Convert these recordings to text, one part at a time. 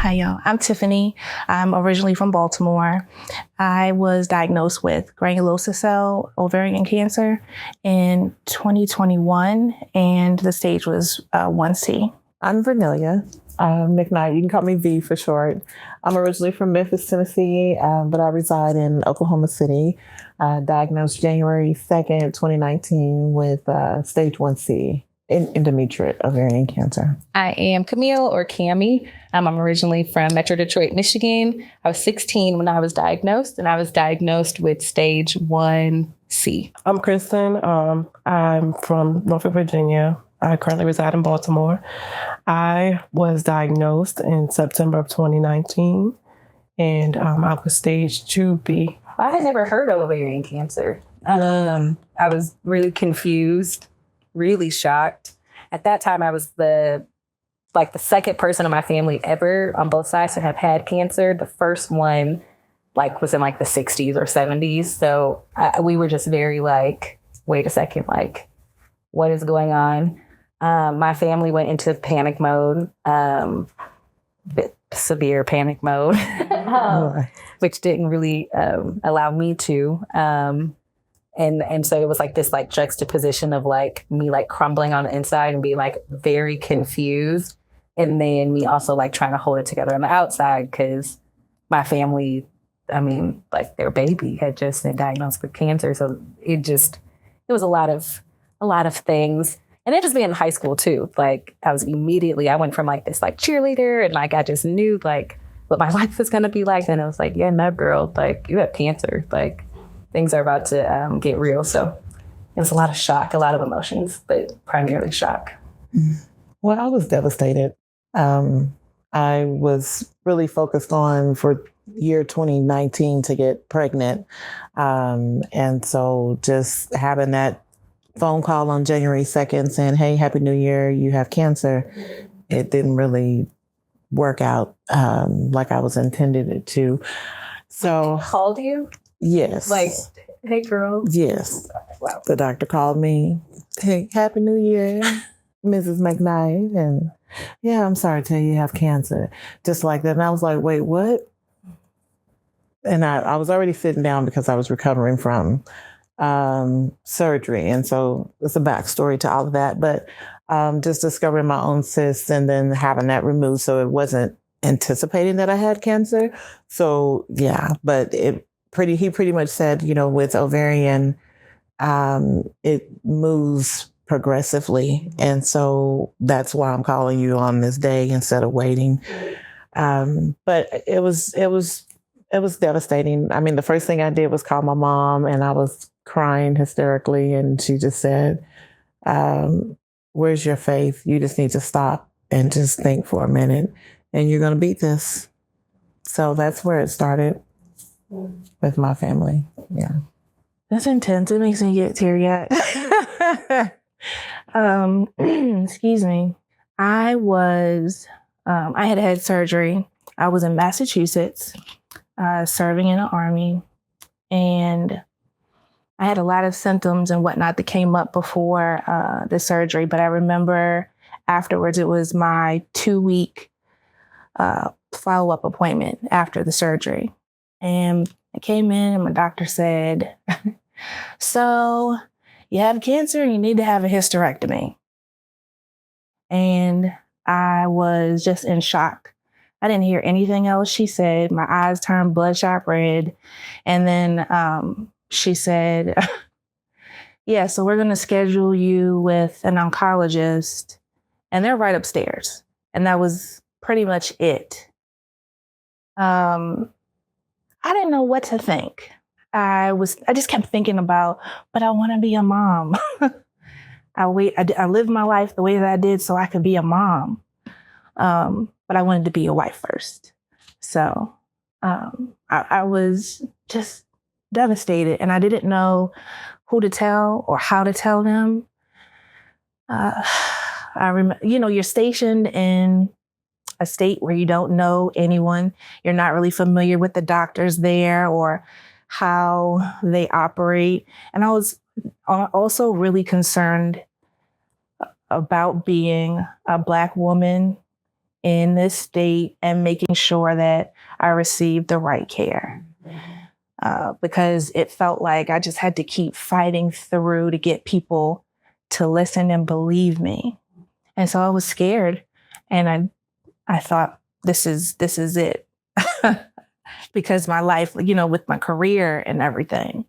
Hi, y'all. I'm Tiffani. I'm originally from Baltimore. I was diagnosed with granulosa cell ovarian cancer in 2021, and the stage was 1C. I'm Vernelia McKnight. You can call me V for short. I'm originally from Memphis, Tennessee, but I reside in Oklahoma City. Diagnosed January 2nd, 2019 with stage 1C. Endometrial ovarian cancer. I am Camille, or Cammy. I'm originally from Metro Detroit, Michigan. I was 16 when I was diagnosed, and I was diagnosed with stage 1C. I'm Kristen. I'm from Norfolk, Virginia. I currently reside in Baltimore. I was diagnosed in September of 2019, and I was stage 2B. I had never heard of ovarian cancer. I was really confused, really shocked. At that time, I was the second person in my family ever on both sides to have had cancer. The first one was in the 60s or 70s. So we were just very wait a second, what is going on? My family went into panic mode, severe panic mode, which didn't really allow me to. And so it was this juxtaposition of me crumbling on the inside and being very confused. And then me also trying to hold it together on the outside because my family, their baby had just been diagnosed with cancer. So it was a lot of things. And it just being in high school too. I went from this cheerleader and I just knew what my life was going to be like. And it was yeah, no girl, you have cancer. Things are about to get real. So it was a lot of shock, a lot of emotions, but primarily shock. Well, I was devastated. I was really focused on for year 2019 to get pregnant. And so just having that phone call on January 2nd saying, hey, Happy New Year, you have cancer. It didn't really work out like I was intended it to. So called you? Yes. Hey, girl. Yes. Wow. The doctor called me. Hey, Happy New Year, Mrs. McKnight. And yeah, I'm sorry to tell you have cancer. Just like that. And I was like, wait, what? And I was already sitting down because I was recovering from surgery. And so it's a backstory to all of that. But just discovering my own cysts and then having that removed. So it wasn't anticipating that I had cancer. So yeah, but he pretty much said, with ovarian, it moves progressively. And so that's why I'm calling you on this day instead of waiting. But it was devastating. The first thing I did was call my mom and I was crying hysterically. And she just said, where's your faith? You just need to stop and just think for a minute and you're going to beat this. So that's where it started. With my family, yeah. That's intense. It makes me get teary-eyed. Excuse me. I had surgery. I was in Massachusetts, serving in the Army, and I had a lot of symptoms and whatnot that came up before the surgery. But I remember afterwards, it was my 2-week follow-up appointment after the surgery. And I came in and my doctor said, so you have cancer and you need to have a hysterectomy. And I was just in shock. I didn't hear anything else she said. My eyes turned bloodshot red. And then she said, yeah, so we're going to schedule you with an oncologist. And they're right upstairs. And that was pretty much it. I didn't know what to think. I just kept thinking about, but I want to be a mom. I lived my life the way that I did so I could be a mom. But I wanted to be a wife first. So I was just devastated and I didn't know who to tell or how to tell them. I remember, you're stationed in a state where you don't know anyone. You're not really familiar with the doctors there or how they operate. And I was also really concerned about being a Black woman in this state and making sure that I received the right care. Because it felt like I just had to keep fighting through to get people to listen and believe me. And so I was scared, and I thought, this is it. Because my life, with my career and everything.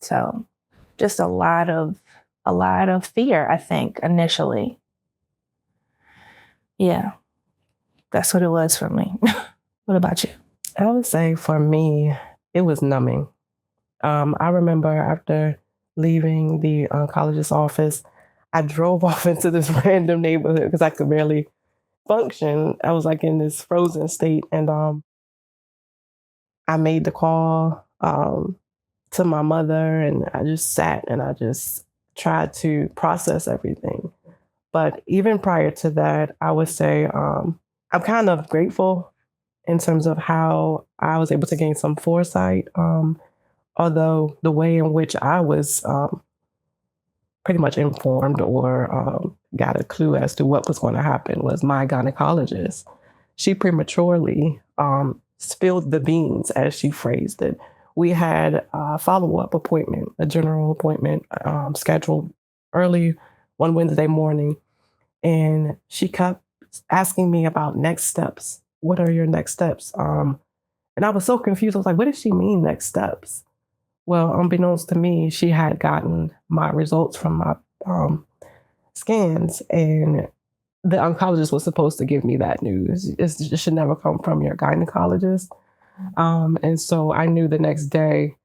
So just a lot of fear, I think, initially. Yeah, that's what it was for me. What about you? I would say for me, it was numbing. I remember after leaving the oncologist's office, I drove off into this random neighborhood because I could barely function. I was like in this frozen state, and I made the call to my mother, and I just sat and I just tried to process everything. But even prior to that, I would say I'm kind of grateful in terms of how I was able to gain some foresight. Although the way in which I was pretty much informed or got a clue as to what was going to happen was my gynecologist. She prematurely spilled the beans, as she phrased it. We had a follow-up appointment, a general appointment scheduled early one Wednesday morning. And she kept asking me about next steps. What are your next steps? And I was so confused. I was like, what does she mean next steps? Well, unbeknownst to me, she had gotten my results from my scans, and the oncologist was supposed to give me that news. It should never come from your gynecologist. And so I knew the next day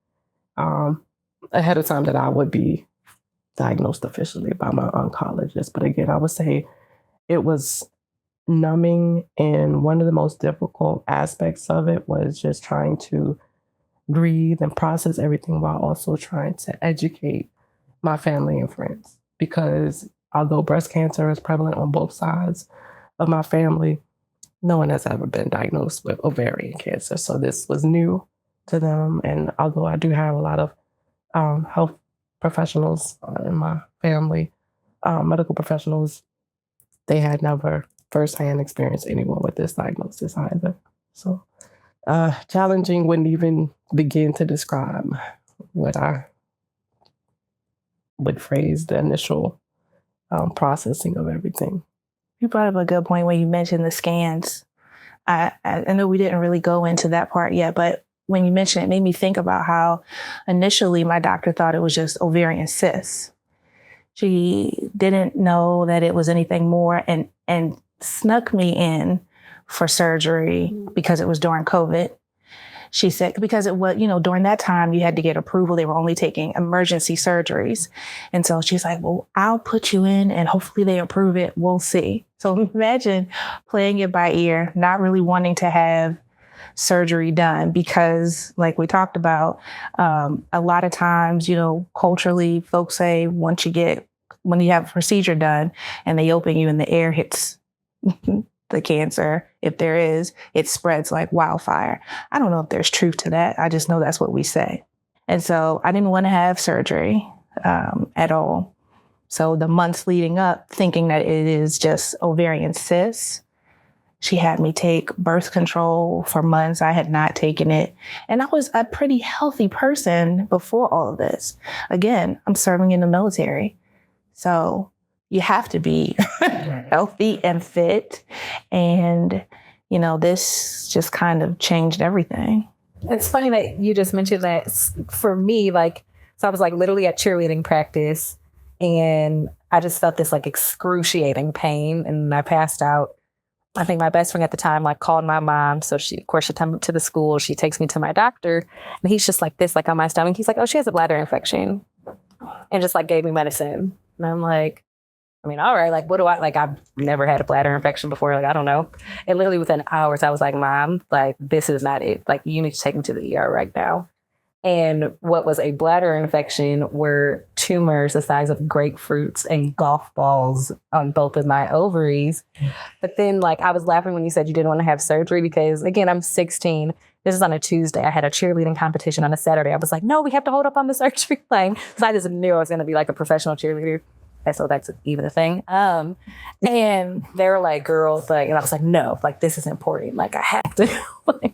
ahead of time that I would be diagnosed officially by my oncologist. But again, I would say it was numbing, and one of the most difficult aspects of it was just trying to breathe and process everything while also trying to educate my family and friends. Because although breast cancer is prevalent on both sides of my family, no one has ever been diagnosed with ovarian cancer. So this was new to them. And although I do have a lot of health professionals in my family, medical professionals, they had never firsthand experienced anyone with this diagnosis either. So challenging wouldn't even begin to describe what I would phrase the initial processing of everything. You brought up a good point when you mentioned the scans. I know we didn't really go into that part yet, but when you mentioned it, it made me think about how initially my doctor thought it was just ovarian cysts. She didn't know that it was anything more, and snuck me in for surgery because it was during COVID. She said, because it was, during that time you had to get approval. They were only taking emergency surgeries. And so she's like, well, I'll put you in and hopefully they approve it. We'll see. So imagine playing it by ear, not really wanting to have surgery done because, like we talked about, a lot of times, culturally folks say when you have a procedure done and they open you and the air hits the cancer, if there is, it spreads like wildfire. I don't know if there's truth to that. I just know that's what we say. And so I didn't want to have surgery at all. So the months leading up, thinking that it is just ovarian cysts, she had me take birth control for months. I had not taken it. And I was a pretty healthy person before all of this. Again, I'm serving in the military. So you have to be healthy and fit. And, this just kind of changed everything. It's funny that you just mentioned that. For me, so I was literally at cheerleading practice and I just felt this excruciating pain and I passed out. I think my best friend at the time called my mom. So she took me to the school. She takes me to my doctor and he's just like this, on my stomach. He's like, oh, she has a bladder infection, and just gave me medicine. And I'm like, all right, what do I've never had a bladder infection before. I don't know. And literally within hours, I was like, Mom, this is not it. You need to take me to the ER right now. And what was a bladder infection were tumors the size of grapefruits and golf balls on both of my ovaries. But then I was laughing when you said you didn't want to have surgery because, again, I'm 16. This is on a Tuesday. I had a cheerleading competition on a Saturday. I was like, no, we have to hold up on the surgery line. So I just knew I was going to be a professional cheerleader. So that's even a thing. And they were like, girls, like, and I was like, no, like, this is important. Like, I have to.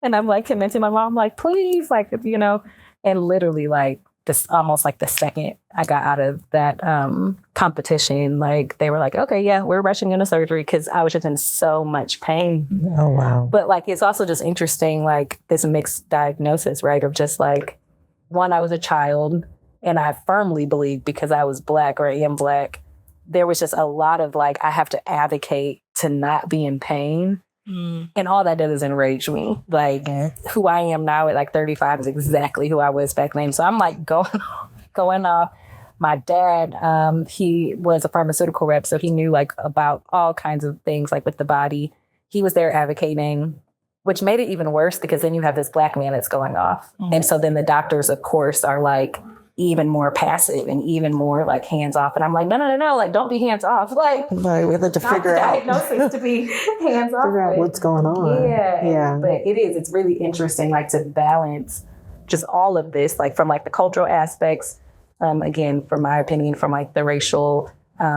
And I'm like convincing my mom, like, please, like, you know, and literally like this, almost like the second I got out of that competition, like they were like, okay, yeah, we're rushing into surgery, because I was just in so much pain. Oh, wow. But like, it's also just interesting, like this mixed diagnosis, right? Of just like, one, I was a child, and I firmly believe, because I was Black or am Black, there was just a lot of like, I have to advocate to not be in pain. And all that does is enrage me. Like, who I am now at like 35 is exactly who I was back then. So I'm like going off. My dad, he was a pharmaceutical rep, so he knew like about all kinds of things like with the body. He was there advocating, which made it even worse, because then you have this Black man that's going off. And so then the doctors, of course, are like even more passive and even more like hands off. And I'm like, no, like, don't be hands off. Like we have to figure out diagnosis to be hands off. Figure out what's going on. Yeah. But it's really interesting, like, to balance just all of this, like from like the cultural aspects, again, from my opinion, from like the racial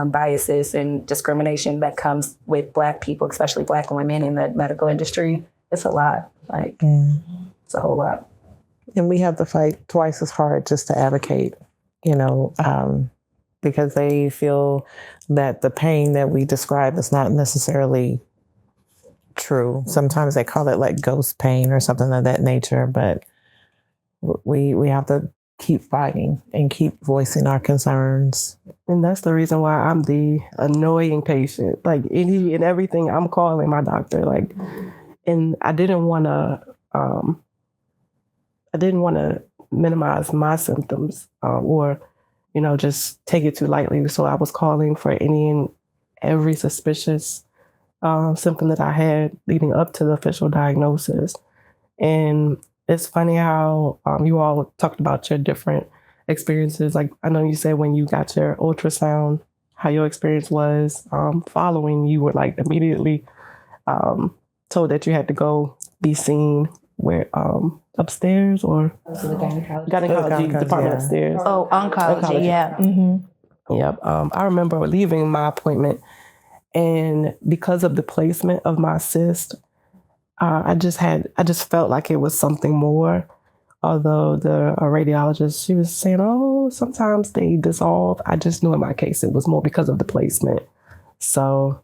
biases and discrimination that comes with Black people, especially Black women in the medical industry. It's a lot. Like, it's a whole lot. And we have to fight twice as hard just to advocate, you know, because they feel that the pain that we describe is not necessarily true. Sometimes they call it like ghost pain or something of that nature, but we have to keep fighting and keep voicing our concerns. And that's the reason why I'm the annoying patient. Like, any and everything, I'm calling my doctor. Like, and I didn't want to minimize my symptoms or, you know, just take it too lightly. So I was calling for any and every suspicious symptom that I had leading up to the official diagnosis. And it's funny how you all talked about your different experiences. Like, I know you said when you got your ultrasound, how your experience was following, you were like immediately told that you had to go be seen where upstairs or gynecology department upstairs. Oh, oncology, yeah. Mm-hmm. Yep. I remember leaving my appointment, and because of the placement of my cyst, I just felt like it was something more. Although the radiologist, she was saying, oh, sometimes they dissolve. I just knew in my case it was more because of the placement. So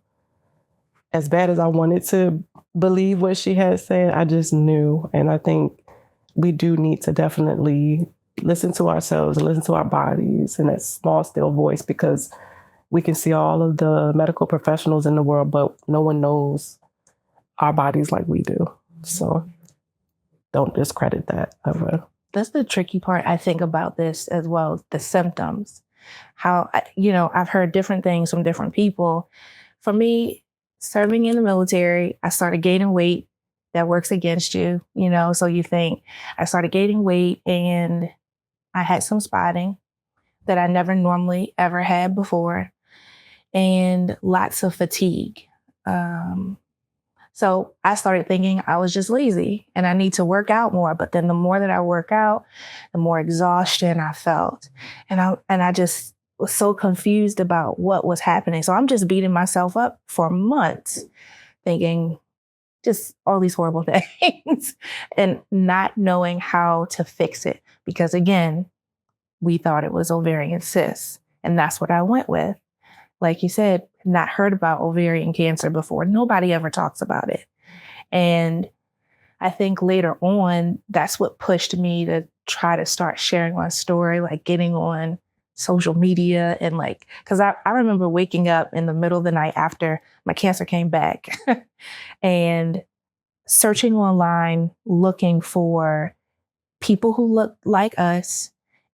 as bad as I wanted to believe what she had said, I just knew. And I think we do need to definitely listen to ourselves and listen to our bodies and that small, still voice, because we can see all of the medical professionals in the world, but no one knows our bodies like we do. So don't discredit that ever. That's the tricky part, I think, about this as well, the symptoms. How, you know, I've heard different things from different people. For me, serving in the military, I started gaining weight. That works against you, you know, so you think. I started gaining weight, and I had some spotting that I never normally ever had before, and lots of fatigue. So I started thinking I was just lazy and I need to work out more. But then the more that I work out, the more exhaustion I felt. And I just was so confused about what was happening. So I'm just beating myself up for months, thinking just all these horrible things and not knowing how to fix it. Because again, we thought it was ovarian cysts, and that's what I went with. Like you said, not heard about ovarian cancer before. Nobody ever talks about it. And I think later on, that's what pushed me to try to start sharing my story, like getting on social media and like, because I remember waking up in the middle of the night after my cancer came back and searching online, looking for people who look like us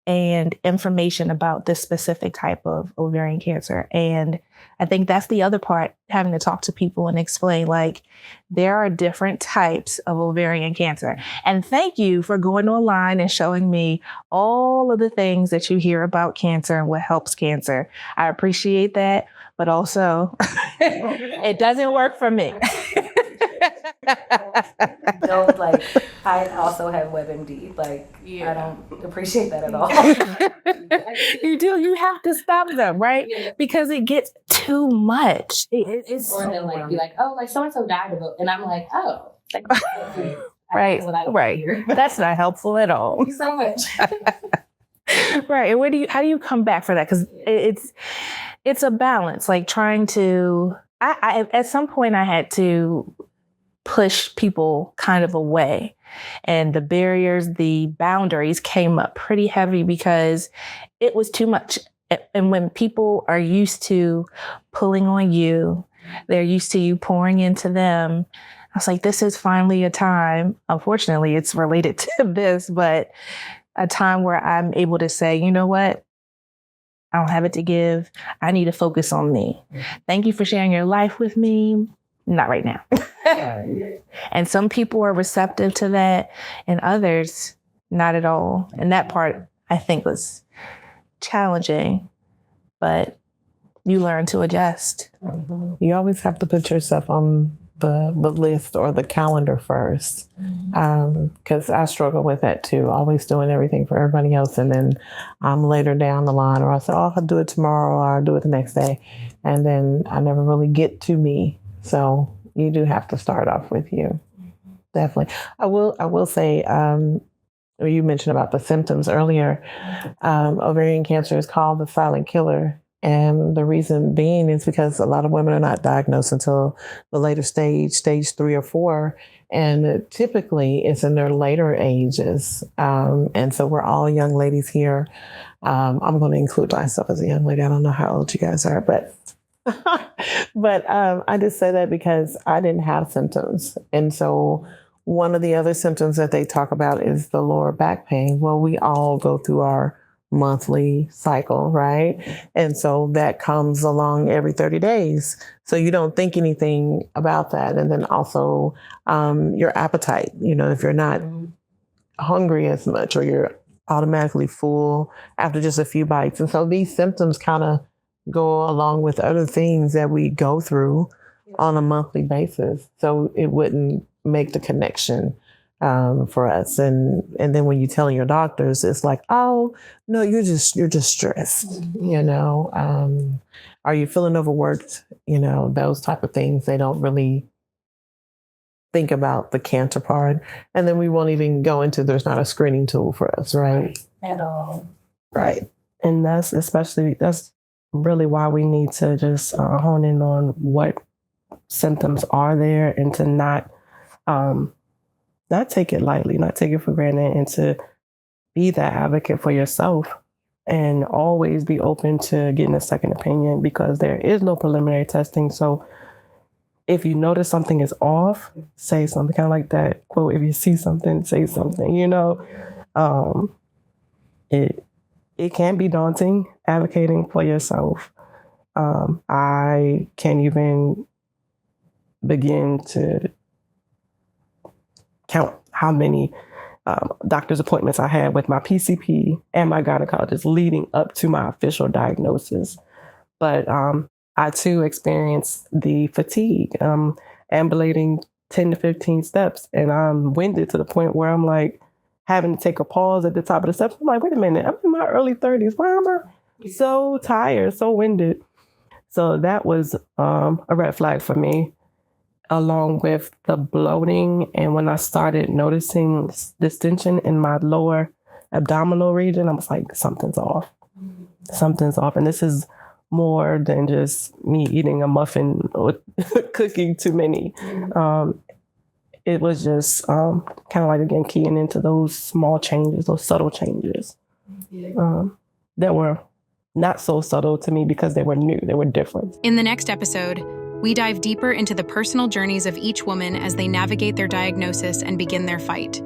and information about this specific type of ovarian cancer. And I think that's the other part, having to talk to people and explain, like, there are different types of ovarian cancer. And thank you for going online and showing me all of the things that you hear about cancer and what helps cancer. I appreciate that, but also it doesn't work for me. Don't I also have WebMD. I don't appreciate that at all. You have to stop them, right? Because it gets too much. It's or they'll be like, oh, so-and-so died of it. And I'm like, oh. Right. That's not helpful at all. Thank you so much. Right. And how do you come back for that? Because it's a balance, trying to, I at some point I had to push people kind of away, and the barriers, the boundaries came up pretty heavy because it was too much. And when people are used to pulling on you, they're used to you pouring into them. I was like, this is finally a time, unfortunately, it's related to this, but a time where I'm able to say, you know what? I don't have it to give. I need to focus on me. Thank you for sharing your life with me. Not right now. And some people are receptive to that and others not at all. And that part I think was challenging, but you learn to adjust. You always have to put yourself on the list or the calendar first. Because I struggle with that too, always doing everything for everybody else. And then I'm later down the line, or I say, oh, I'll do it tomorrow, or I'll do it the next day. And then I never really get to me. So you do have to start off with you. Definitely. I will say, you mentioned about the symptoms earlier. Ovarian cancer is called the silent killer. And the reason being is because a lot of women are not diagnosed until the later stage 3 or 4. And typically it's in their later ages. And so we're all young ladies here. I'm going to include myself as a young lady. I don't know how old you guys are, but I just say that because I didn't have symptoms. And so one of the other symptoms that they talk about is the lower back pain. Well, we all go through our monthly cycle, right? And so that comes along every 30 days. So you don't think anything about that. And then also your appetite, if you're not hungry as much, or you're automatically full after just a few bites. And so these symptoms kind of go along with other things that we go through on a monthly basis. So it wouldn't make the connection for us. And then when you tell your doctors, it's like, oh, no, you're just stressed, are you feeling overworked? Those type of things. They don't really think about the cancer part. And then we won't even go into, there's not a screening tool for us, right? At all. Right. And that's really why we need to just hone in on what symptoms are there, and to not take it lightly, not take it for granted, and to be that advocate for yourself, and always be open to getting a second opinion, because there is no preliminary testing. So if you notice something is off, say something, kind of like that quote, if you see something, say something, it can be daunting advocating for yourself. I can't even begin to count how many doctor's appointments I had with my PCP and my gynecologist leading up to my official diagnosis. But I too experienced the fatigue, ambulating 10 to 15 steps, and I'm winded to the point where I'm like having to take a pause at the top of the steps. I'm like, wait a minute, I'm in my early 30s. Why am I so tired, so winded? So that was a red flag for me, along with the bloating. And when I started noticing this tension in my lower abdominal region, I was like, something's off. Something's off. And this is more than just me eating a muffin or cooking too many. It was just kind of like, again, keying into those small changes, those subtle changes that were not so subtle to me because they were new, they were different. In the next episode, we dive deeper into the personal journeys of each woman as they navigate their diagnosis and begin their fight.